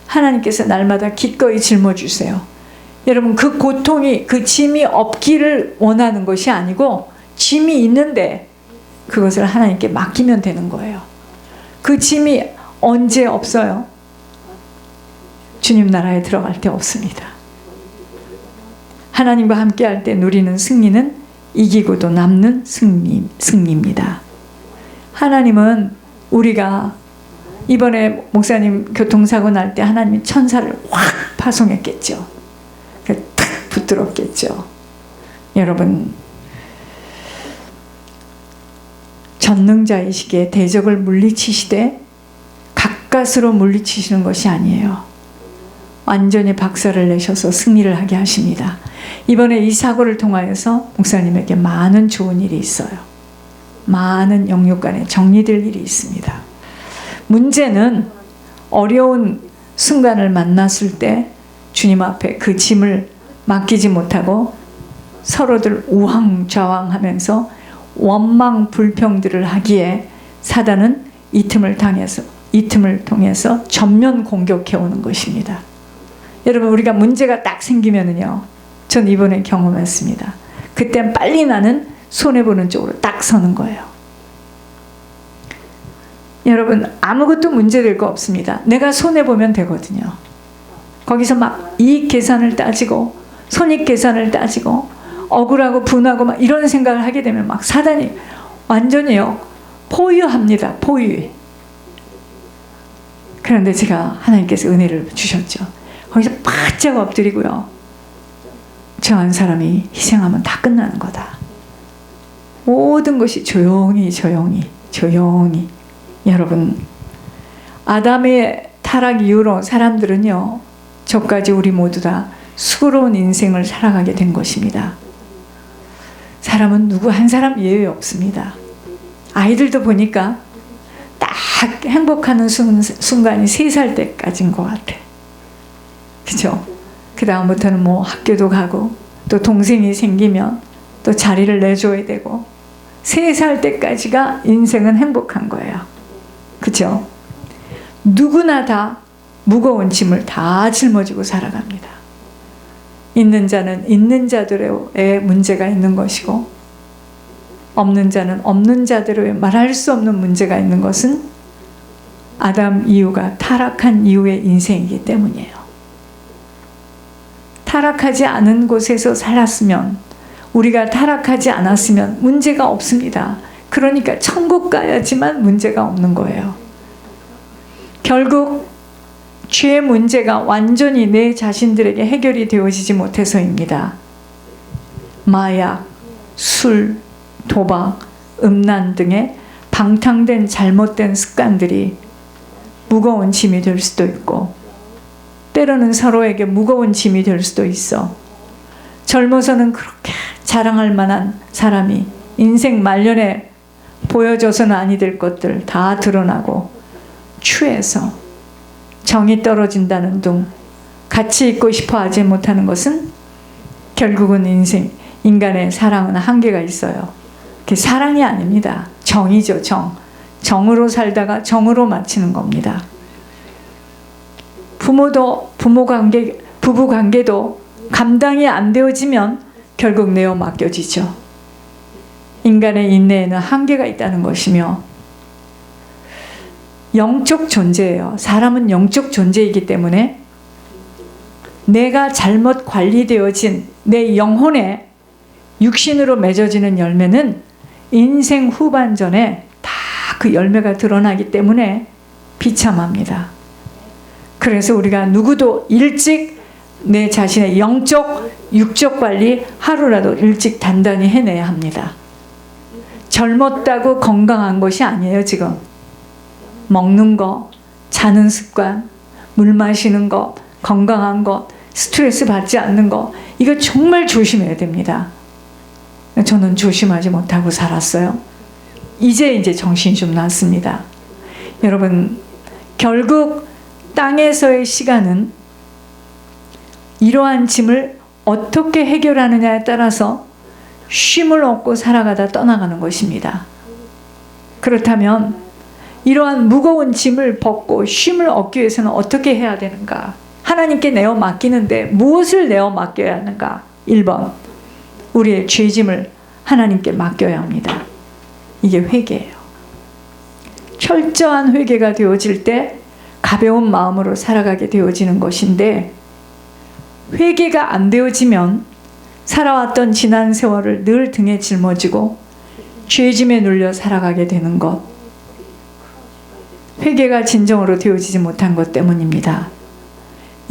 하나님께서 날마다 기꺼이 짊어주세요. 여러분, 그 고통이, 그 짐이 없기를 원하는 것이 아니고 짐이 있는데 그것을 하나님께 맡기면 되는 거예요. 그 짐이 언제 없어요? 주님 나라에 들어갈 때 없습니다. 하나님과 함께 할 때 누리는 승리는 이기고도 남는 승리입니다. 하나님은 우리가 이번에 목사님 교통사고 날 때 하나님이 천사를 확 파송했겠죠. 탁 붙들었겠죠. 여러분, 전능자이시기에 대적을 물리치시되 가까스로 물리치시는 것이 아니에요. 완전히 박살을 내셔서 승리를 하게 하십니다. 이번에 이 사고를 통하여서 목사님에게 많은 좋은 일이 있어요. 많은 영육 간에 정리될 일이 있습니다. 문제는 어려운 순간을 만났을 때 주님 앞에 그 짐을 맡기지 못하고 서로들 우왕좌왕하면서 원망 불평들을 하기에 사단은 이 틈을 통해서 전면 공격해 오는 것입니다. 여러분, 우리가 문제가 딱 생기면은요, 전 이번에 경험했습니다. 그땐 빨리 나는 손해보는 쪽으로 딱 서는 거예요. 여러분, 아무것도 문제될 거 없습니다. 내가 손해보면 되거든요. 거기서 막 이익 계산을 따지고 손익 계산을 따지고 억울하고 분하고 막 이런 생각을 하게 되면 막 사단이 완전히요 포위합니다. 포위. 그런데 제가 하나님께서 은혜를 주셨죠. 거기서 바짝 엎드리고요, 저 한 사람이 희생하면 다 끝나는 거다. 모든 것이 조용히 여러분, 아담의 타락 이후로 사람들은요, 저까지 우리 모두 다 수고로운 인생을 살아가게 된 것입니다. 사람은 누구 한 사람 예외 없습니다. 아이들도 보니까 딱 행복하는 순간이 3살 때까지인 것 같아. 그죠? 그 다음부터는 뭐 학교도 가고 또 동생이 생기면 또 자리를 내줘야 되고 3살 때까지가 인생은 행복한 거예요. 그죠? 누구나 다 무거운 짐을 다 짊어지고 살아갑니다. 있는 자는 있는 자들의 문제가 있는 것이고, 없는 자는 없는 자들의 말할 수 없는 문제가 있는 것은 아담 이후가 타락한 이후의 인생이기 때문이에요. 타락하지 않은 곳에서 살았으면, 우리가 타락하지 않았으면 문제가 없습니다. 그러니까 천국 가야지만 문제가 없는 거예요. 결국 죄의 문제가 완전히 내 자신들에게 해결이 되어지지 못해서입니다. 마약, 술, 도박, 음란 등의 방탕된 잘못된 습관들이 무거운 짐이 될 수도 있고, 때로는 서로에게 무거운 짐이 될 수도 있어. 젊어서는 그렇게 자랑할 만한 사람이 인생 말년에 보여줘서는 아니 될 것들 다 드러나고, 추해서 정이 떨어진다는 둥 같이 있고 싶어 하지 못하는 것은 결국은 인간의 사랑은 한계가 있어요. 그게 사랑이 아닙니다. 정이죠. 정으로 살다가 정으로 마치는 겁니다. 부부 관계도 감당이 안 되어지면 결국 내어 맡겨지죠. 인간의 인내에는 한계가 있다는 것이며, 영적 존재예요. 사람은 영적 존재이기 때문에 내가 잘못 관리되어진 내 영혼에 육신으로 맺어지는 열매는 인생 후반전에 다 그 열매가 드러나기 때문에 비참합니다. 그래서 우리가 누구도 일찍 내 자신의 영적, 육적 관리 하루라도 일찍 단단히 해내야 합니다. 젊었다고 건강한 것이 아니에요. 지금 먹는 거, 자는 습관, 물 마시는 것, 건강한 것, 스트레스 받지 않는 것, 이거 정말 조심해야 됩니다. 저는 조심하지 못하고 살았어요. 이제 정신이 좀 났습니다. 여러분, 결국 땅에서의 시간은 이러한 짐을 어떻게 해결하느냐에 따라서 쉼을 얻고 살아가다 떠나가는 것입니다. 그렇다면 이러한 무거운 짐을 벗고 쉼을 얻기 위해서는 어떻게 해야 되는가? 하나님께 내어 맡기는데 무엇을 내어 맡겨야 하는가? 1번, 우리의 죄짐을 하나님께 맡겨야 합니다. 이게 회개예요. 철저한 회개가 되어질 때 가벼운 마음으로 살아가게 되어지는 것인데, 회개가 안 되어지면 살아왔던 지난 세월을 늘 등에 짊어지고 죄짐에 눌려 살아가게 되는 것, 회개가 진정으로 되어지지 못한 것 때문입니다.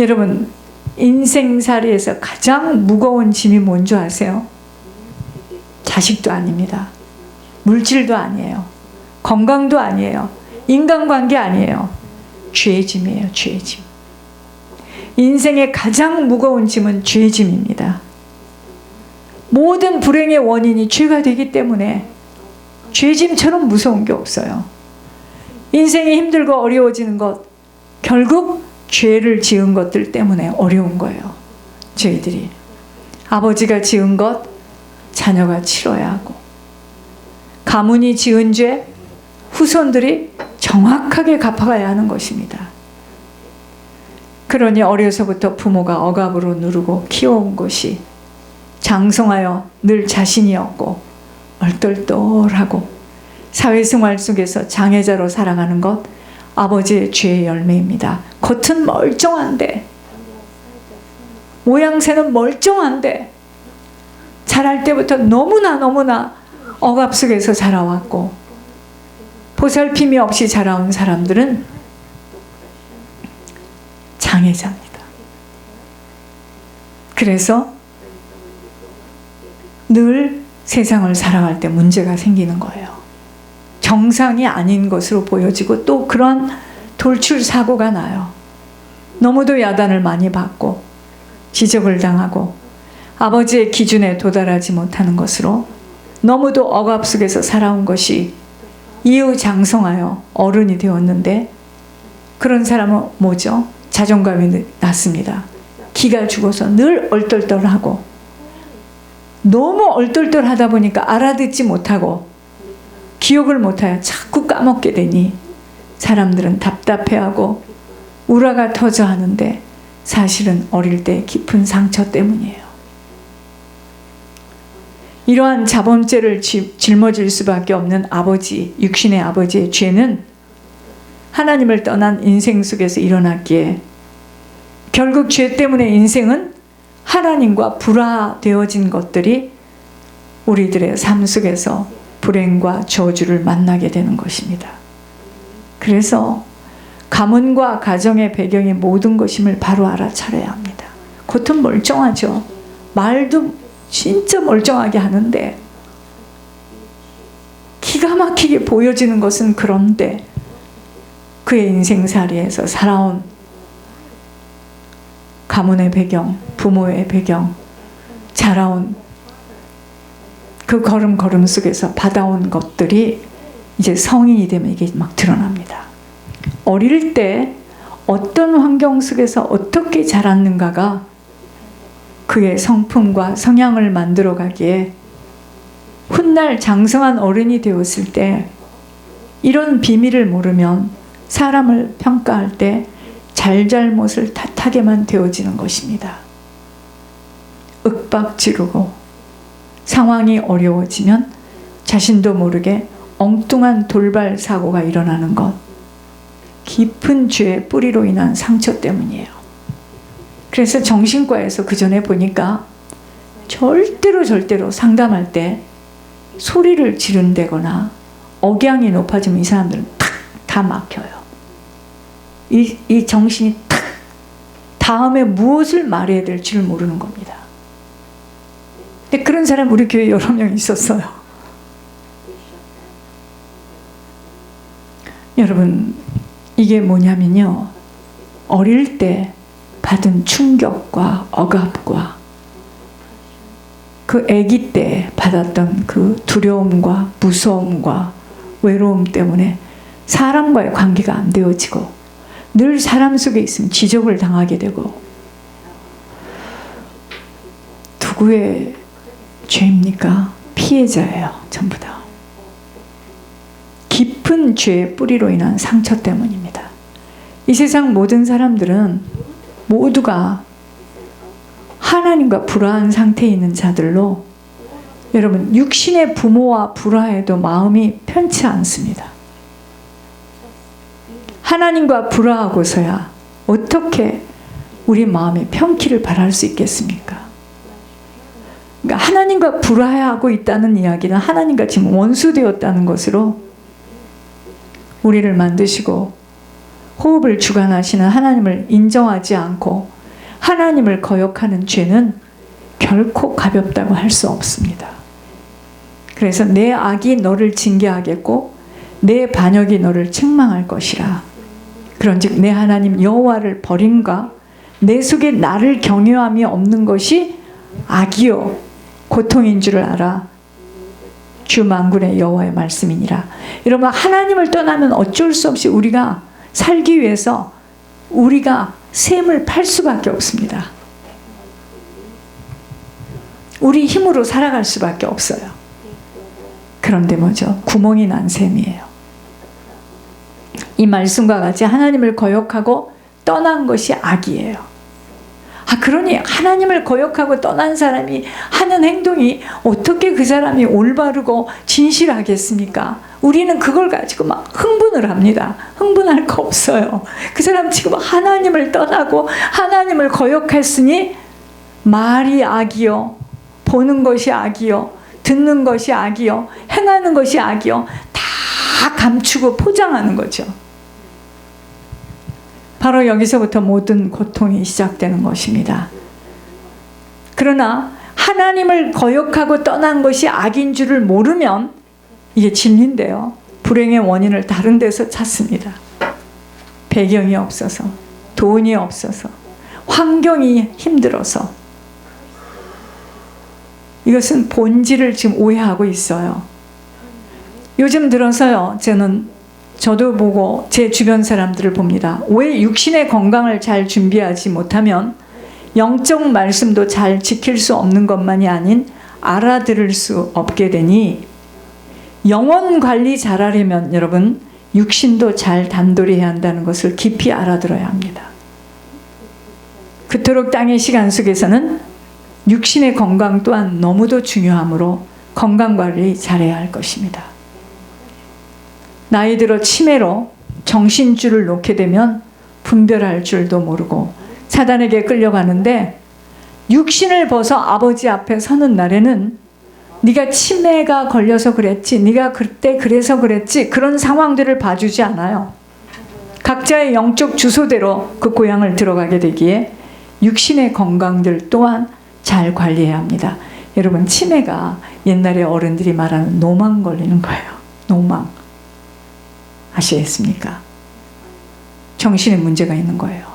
여러분, 인생살이에서 가장 무거운 짐이 뭔지 아세요? 자식도 아닙니다. 물질도 아니에요. 건강도 아니에요. 인간관계 아니에요. 죄짐이에요. 죄짐. 인생의 가장 무거운 짐은 죄짐입니다. 모든 불행의 원인이 죄가 되기 때문에 죄짐처럼 무서운 게 없어요. 인생이 힘들고 어려워지는 것, 결국 죄를 지은 것들 때문에 어려운 거예요. 저희들이 아버지가 지은 것 자녀가 치러야 하고, 가문이 지은 죄 후손들이 정확하게 갚아가야 하는 것입니다. 그러니 어려서부터 부모가 억압으로 누르고 키워온 것이 장성하여 늘 자신이 없고 얼떨떨하고 사회생활 속에서 장애자로 살아가는 것, 아버지의 죄의 열매입니다. 겉은 멀쩡한데, 모양새는 멀쩡한데, 자랄 때부터 너무나 억압 속에서 자라왔고, 보살핌이 없이 자라온 사람들은 장애자입니다. 그래서 늘 세상을 살아갈 때 문제가 생기는 거예요. 정상이 아닌 것으로 보여지고, 또 그런 돌출 사고가 나요. 너무도 야단을 많이 받고 지적을 당하고 아버지의 기준에 도달하지 못하는 것으로 너무도 억압 속에서 살아온 것이 이후 장성하여 어른이 되었는데, 그런 사람은 뭐죠? 자존감이 낮습니다. 기가 죽어서 늘 얼떨떨하고, 너무 얼떨떨하다 보니까 알아듣지 못하고 기억을 못하여 자꾸 까먹게 되니 사람들은 답답해하고 우라가 터져 하는데, 사실은 어릴 때 깊은 상처 때문이에요. 이러한 자범죄를 짊어질 수밖에 없는 아버지, 육신의 아버지의 죄는 하나님을 떠난 인생 속에서 일어났기에, 결국 죄 때문에 인생은 하나님과 불화되어진 것들이 우리들의 삶 속에서 불행과 저주를 만나게 되는 것입니다. 그래서 가문과 가정의 배경이 모든 것임을 바로 알아차려야 합니다. 겉은 멀쩡하죠. 말도 진짜 멀쩡하게 하는데 기가 막히게 보여지는 것은, 그런데 그의 인생살이에서 살아온 가문의 배경, 부모의 배경, 자라온 그 걸음걸음 속에서 받아온 것들이 이제 성인이 되면 이게 막 드러납니다. 어릴 때 어떤 환경 속에서 어떻게 자랐는가가 그의 성품과 성향을 만들어가기에, 훗날 장성한 어른이 되었을 때 이런 비밀을 모르면 사람을 평가할 때 잘잘못을 탓하게만 되어지는 것입니다. 윽박지르고 상황이 어려워지면 자신도 모르게 엉뚱한 돌발 사고가 일어나는 것, 깊은 죄의 뿌리로 인한 상처 때문이에요. 그래서 정신과에서 그 전에 보니까 절대로 상담할 때 소리를 지른다거나 억양이 높아지면 이 사람들은 다 막혀요. 이 정신이 다음에 무엇을 말해야 될지를 모르는 겁니다. 근데 그런 사람 우리 교회에 여러 명 있었어요. 여러분, 이게 뭐냐면요, 어릴 때 받은 충격과 억압과 그 아기 때 받았던 그 두려움과 무서움과 외로움 때문에 사람과의 관계가 안 되어지고, 늘 사람 속에 있으면 지적을 당하게 되고, 누구의 죄입니까? 피해자예요. 전부 다. 깊은 깊은 죄의 뿌리로 인한 상처 때문입니다. 이 세상 모든 사람들은 모두가 하나님과 불화한 상태에 있는 자들로, 여러분, 육신의 부모와 불화해도 마음이 편치 않습니다. 하나님과 불화하고서야 어떻게 우리 마음에 편키를 바랄 수 있겠습니까? 그러니까 하나님과 불화하고 있다는 이야기는 하나님과 지금 원수되었다는 것으로 우리를 만드시고 호흡을 주관하시는 하나님을 인정하지 않고 하나님을 거역하는 죄는 결코 가볍다고 할 수 없습니다. 그래서 내 악이 너를 징계하겠고 내 반역이 너를 책망할 것이라. 그런즉 내 하나님 여호와를 버림과 내 속에 나를 경외함이 없는 것이 악이요 고통인 줄을 알아. 주 만군의 여호와의 말씀이니라. 여러분, 하나님을 떠나면 어쩔 수 없이 우리가 살기 위해서 우리가 샘을 팔 수밖에 없습니다. 우리 힘으로 살아갈 수밖에 없어요. 그런데 뭐죠? 구멍이 난 셈이에요. 이 말씀과 같이 하나님을 거역하고 떠난 것이 악이에요. 그러니 하나님을 거역하고 떠난 사람이 하는 행동이 어떻게 그 사람이 올바르고 진실하겠습니까? 우리는 그걸 가지고 막 흥분을 합니다. 흥분할 거 없어요. 그 사람 지금 하나님을 떠나고 하나님을 거역했으니 말이 악이요, 보는 것이 악이요, 듣는 것이 악이요, 행하는 것이 악이요, 다 감추고 포장하는 거죠. 바로 여기서부터 모든 고통이 시작되는 것입니다. 그러나 하나님을 거역하고 떠난 것이 악인 줄을 모르면 이게 진리인데요. 불행의 원인을 다른 데서 찾습니다. 배경이 없어서, 돈이 없어서, 환경이 힘들어서. 이것은 본질을 지금 오해하고 있어요. 요즘 들어서요, 저도 보고 제 주변 사람들을 봅니다. 왜 육신의 건강을 잘 준비하지 못하면 영적 말씀도 잘 지킬 수 없는 것만이 아닌 알아들을 수 없게 되니, 영혼 관리 잘하려면 여러분 육신도 잘 단돌이 해야 한다는 것을 깊이 알아들어야 합니다. 그토록 땅의 시간 속에서는 육신의 건강 또한 너무도 중요하므로 건강 관리 잘해야 할 것입니다. 나이 들어 치매로 정신줄을 놓게 되면 분별할 줄도 모르고 사단에게 끌려가는데, 육신을 벗어 아버지 앞에 서는 날에는 네가 치매가 걸려서 그랬지, 네가 그때 그래서 그랬지, 그런 상황들을 봐주지 않아요. 각자의 영적 주소대로 그 고향을 들어가게 되기에 육신의 건강들 또한 잘 관리해야 합니다. 여러분, 치매가 옛날에 어른들이 말하는 노망 걸리는 거예요. 노망. 아시겠습니까? 정신에 문제가 있는 거예요.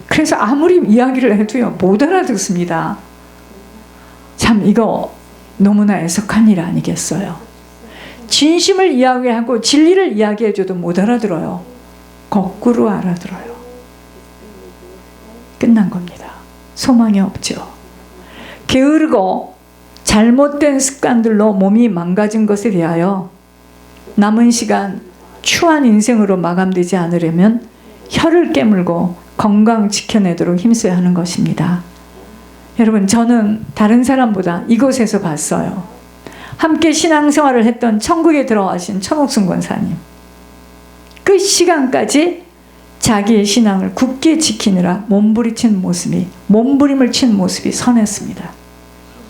그래서 아무리 이야기를 해도요, 못 알아듣습니다. 참 이거 너무나 애석한 일 아니겠어요? 진심을 이야기하고 진리를 이야기해줘도 못 알아들어요. 거꾸로 알아들어요. 끝난 겁니다. 소망이 없죠. 게으르고 잘못된 습관들로 몸이 망가진 것에 대하여 남은 시간 추한 인생으로 마감되지 않으려면 혀를 깨물고 건강 지켜내도록 힘써야 하는 것입니다. 여러분, 저는 다른 사람보다 이곳에서 봤어요. 함께 신앙생활을 했던 천국에 들어가신 천옥순 권사님, 그 시간까지 자기의 신앙을 굳게 지키느라 몸부림을 친 모습이 선했습니다.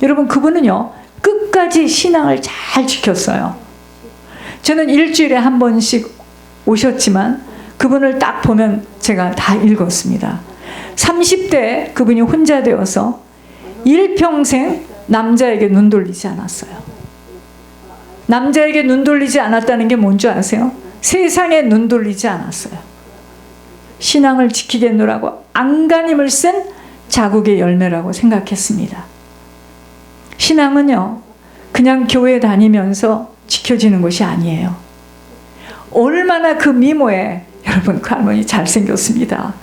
여러분, 그분은요 끝까지 신앙을 잘 지켰어요. 저는 일주일에 한 번씩 오셨지만 그분을 딱 보면 제가 다 읽었습니다. 30대 그분이 혼자 되어서 일평생 남자에게 눈 돌리지 않았어요. 남자에게 눈 돌리지 않았다는 게 뭔지 아세요? 세상에 눈 돌리지 않았어요. 신앙을 지키겠노라고 안간힘을 쓴 자국의 열매라고 생각했습니다. 신앙은요 그냥 교회 다니면서 지켜지는 것이 아니에요. 얼마나 그 미모에, 여러분 그 할머니 잘생겼습니다.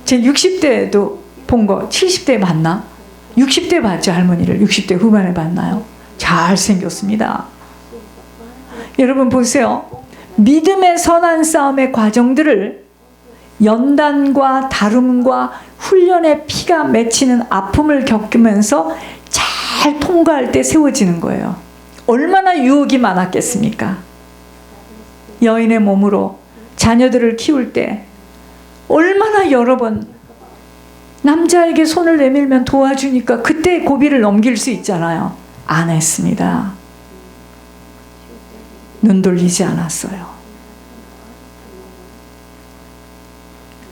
제 60대에도 본 거 70대 봤나? 60대 봤죠. 할머니를 60대 후반에 봤나요? 잘생겼습니다. 여러분 보세요. 믿음의 선한 싸움의 과정들을 연단과 다름과 훈련의 피가 맺히는 아픔을 겪으면서 잘 통과할 때 세워지는 거예요. 얼마나 유혹이 많았겠습니까? 여인의 몸으로 자녀들을 키울 때 얼마나 여러 번 남자에게 손을 내밀면 도와주니까 그때 고비를 넘길 수 있잖아요. 안 했습니다. 눈 돌리지 않았어요.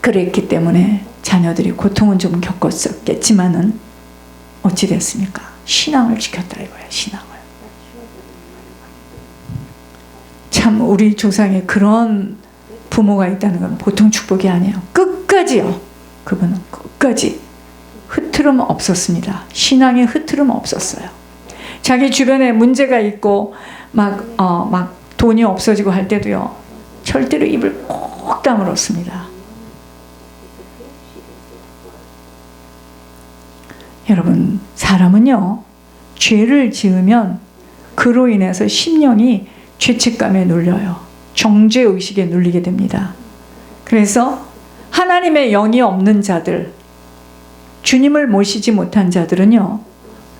그랬기 때문에 자녀들이 고통은 좀 겪었었겠지만은 어찌 됐습니까? 신앙을 지켰다 이거예요. 신앙을. 참 우리 조상에 그런 부모가 있다는 건 보통 축복이 아니에요. 끝까지요. 그분은 끝까지 흐트름 없었습니다. 신앙에 흐트름 없었어요. 자기 주변에 문제가 있고 막 돈이 없어지고 할 때도요. 절대로 입을 꼭 다물었습니다. 여러분, 사람은요, 죄를 지으면 그로 인해서 심령이 죄책감에 눌려요. 정죄의식에 눌리게 됩니다. 그래서 하나님의 영이 없는 자들, 주님을 모시지 못한 자들은요,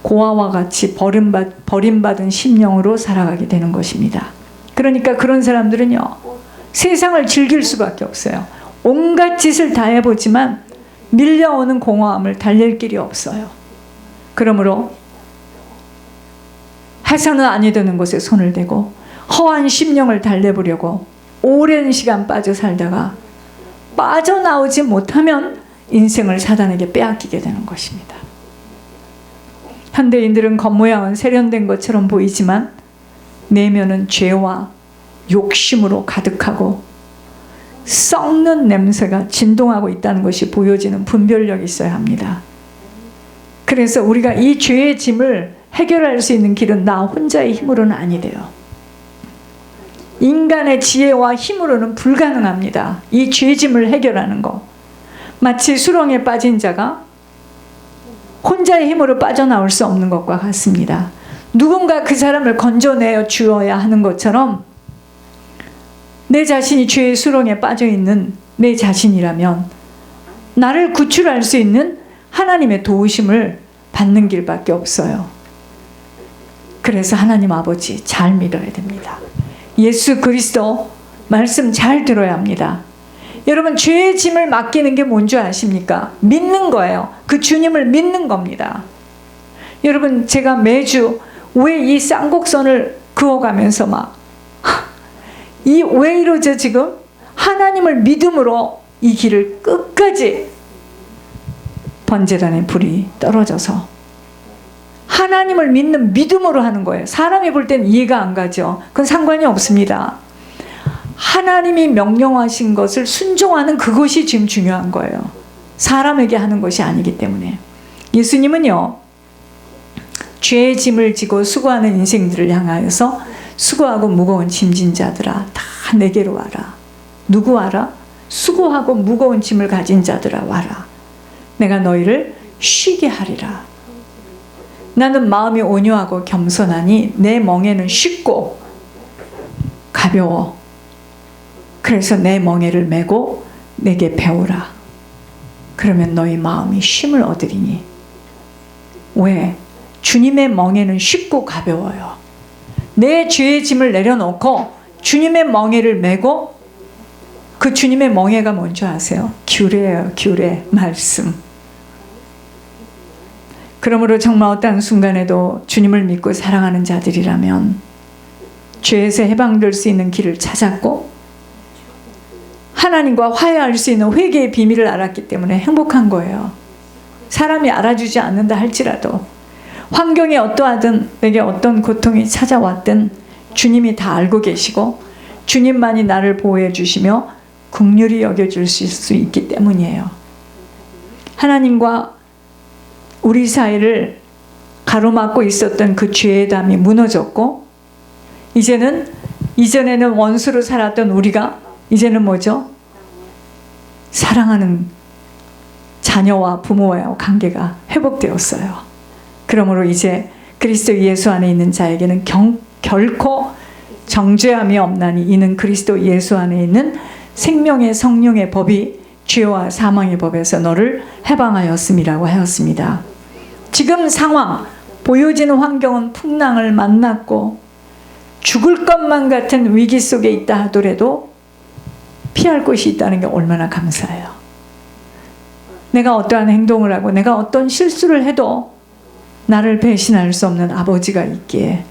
고아와 같이 버림받은 심령으로 살아가게 되는 것입니다. 그러니까 그런 사람들은요, 세상을 즐길 수밖에 없어요. 온갖 짓을 다 해보지만 밀려오는 공허함을 달랠 길이 없어요. 그러므로 해서는 아니 되는 곳에 손을 대고 허한 심령을 달래보려고 오랜 시간 빠져 살다가 빠져나오지 못하면 인생을 사단에게 빼앗기게 되는 것입니다. 현대인들은 겉모양은 세련된 것처럼 보이지만 내면은 죄와 욕심으로 가득하고 썩는 냄새가 진동하고 있다는 것이 보여지는 분별력이 있어야 합니다. 그래서 우리가 이 죄의 짐을 해결할 수 있는 길은 나 혼자의 힘으로는 아니래요. 인간의 지혜와 힘으로는 불가능합니다. 이 죄짐을 해결하는 거. 마치 수렁에 빠진 자가 혼자의 힘으로 빠져나올 수 없는 것과 같습니다. 누군가 그 사람을 건져내어 주어야 하는 것처럼 내 자신이 죄의 수렁에 빠져있는 내 자신이라면 나를 구출할 수 있는 하나님의 도우심을 받는 길밖에 없어요. 그래서 하나님 아버지 잘 믿어야 됩니다. 예수 그리스도 말씀 잘 들어야 합니다. 여러분, 죄의 짐을 맡기는 게 뭔지 아십니까? 믿는 거예요. 그 주님을 믿는 겁니다. 여러분, 제가 매주 왜 이 쌍곡선을 그어가면서 왜 이러죠 지금? 하나님을 믿음으로 이 길을 끝까지 번제단의 불이 떨어져서 하나님을 믿는 믿음으로 하는 거예요. 사람이 볼 땐 이해가 안 가죠. 그건 상관이 없습니다. 하나님이 명령하신 것을 순종하는 그것이 지금 중요한 거예요. 사람에게 하는 것이 아니기 때문에. 예수님은요, 죄의 짐을 지고 수고하는 인생들을 향하여서 수고하고 무거운 짐진 자들아 다 내게로 와라. 누구 와라? 수고하고 무거운 짐을 가진 자들아 와라. 내가 너희를 쉬게 하리라. 나는 마음이 온유하고 겸손하니 내 멍에는 쉽고 가벼워. 그래서 내 멍에를 메고 내게 배우라. 그러면 너희 마음이 쉼을 얻으리니. 왜? 주님의 멍에는 쉽고 가벼워요. 내 죄의 짐을 내려놓고 주님의 멍에를 메고, 그 주님의 멍에가 뭔지 아세요? 규례예요. 규례, 말씀. 그러므로 정말 어떤 순간에도 주님을 믿고 사랑하는 자들이라면 죄에서 해방될 수 있는 길을 찾았고 하나님과 화해할 수 있는 회개의 비밀을 알았기 때문에 행복한 거예요. 사람이 알아주지 않는다 할지라도, 환경이 어떠하든 내게 어떤 고통이 찾아왔든 주님이 다 알고 계시고 주님만이 나를 보호해 주시며 긍휼히 여겨주실 수 있기 때문이에요. 하나님과 우리 사이를 가로막고 있었던 그 죄의 담이 무너졌고, 이전에는 원수로 살았던 우리가 이제는 뭐죠? 사랑하는 자녀와 부모와의 관계가 회복되었어요. 그러므로 이제 그리스도 예수 안에 있는 자에게는 결코 정죄함이 없나니 이는 그리스도 예수 안에 있는 생명의 성령의 법이 죄와 사망의 법에서 너를 해방하였음이라고 하였습니다. 지금 상황, 보여지는 환경은 풍랑을 만났고 죽을 것만 같은 위기 속에 있다 하더라도 피할 곳이 있다는 게 얼마나 감사해요. 내가 어떠한 행동을 하고 내가 어떤 실수를 해도 나를 배신할 수 없는 아버지가 있기에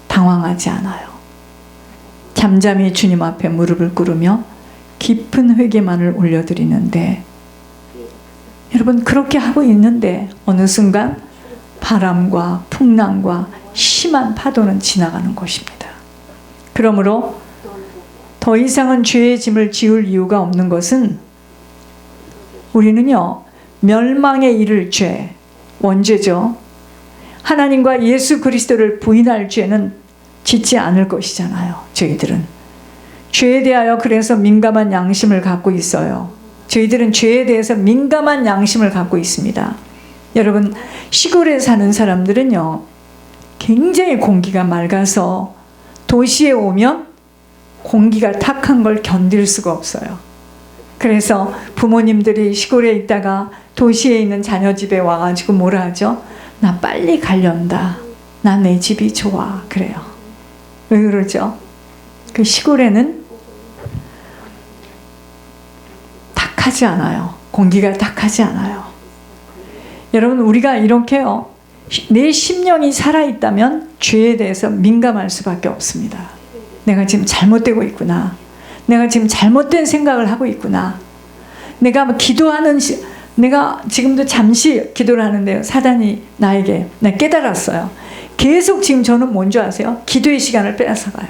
당황하지 않아요. 잠잠히 주님 앞에 무릎을 꿇으며 깊은 회개만을 올려드리는데, 여러분 그렇게 하고 있는데 어느 순간 바람과 풍랑과 심한 파도는 지나가는 것입니다. 그러므로 더 이상은 죄의 짐을 지울 이유가 없는 것은 우리는요, 멸망에 이를 죄, 원죄죠. 하나님과 예수 그리스도를 부인할 죄는 짓지 않을 것이잖아요. 저희들은 죄에 대하여 그래서 민감한 양심을 갖고 있어요. 저희들은 죄에 대해서 민감한 양심을 갖고 있습니다. 여러분, 시골에 사는 사람들은요, 굉장히 공기가 맑아서 도시에 오면 공기가 탁한 걸 견딜 수가 없어요. 그래서 부모님들이 시골에 있다가 도시에 있는 자녀 집에 와가지고 뭐라 하죠? 나 빨리 가련다. 나 내 집이 좋아. 그래요. 왜 그러죠? 그 시골에는 탁하지 않아요. 공기가 탁하지 않아요. 여러분, 우리가 이렇게요, 내 심령이 살아있다면 죄에 대해서 민감할 수밖에 없습니다. 내가 지금 잘못되고 있구나. 내가 지금 잘못된 생각을 하고 있구나. 내가 내가 지금도 잠시 기도를 하는데요, 사단이 나에게 깨달았어요. 계속 지금 저는 뭔지 아세요? 기도의 시간을 뺏어가요.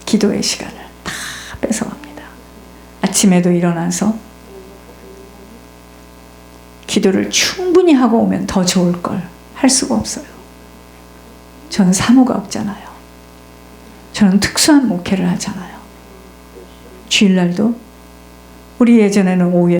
기도의 시간을 다 뺏어갑니다. 아침에도 일어나서 기도를 충분히 하고 오면 더 좋을 걸 할 수가 없어요. 저는 사모가 없잖아요. 저는 특수한 목회를 하잖아요. 주일날도 우리 예전에는 오후에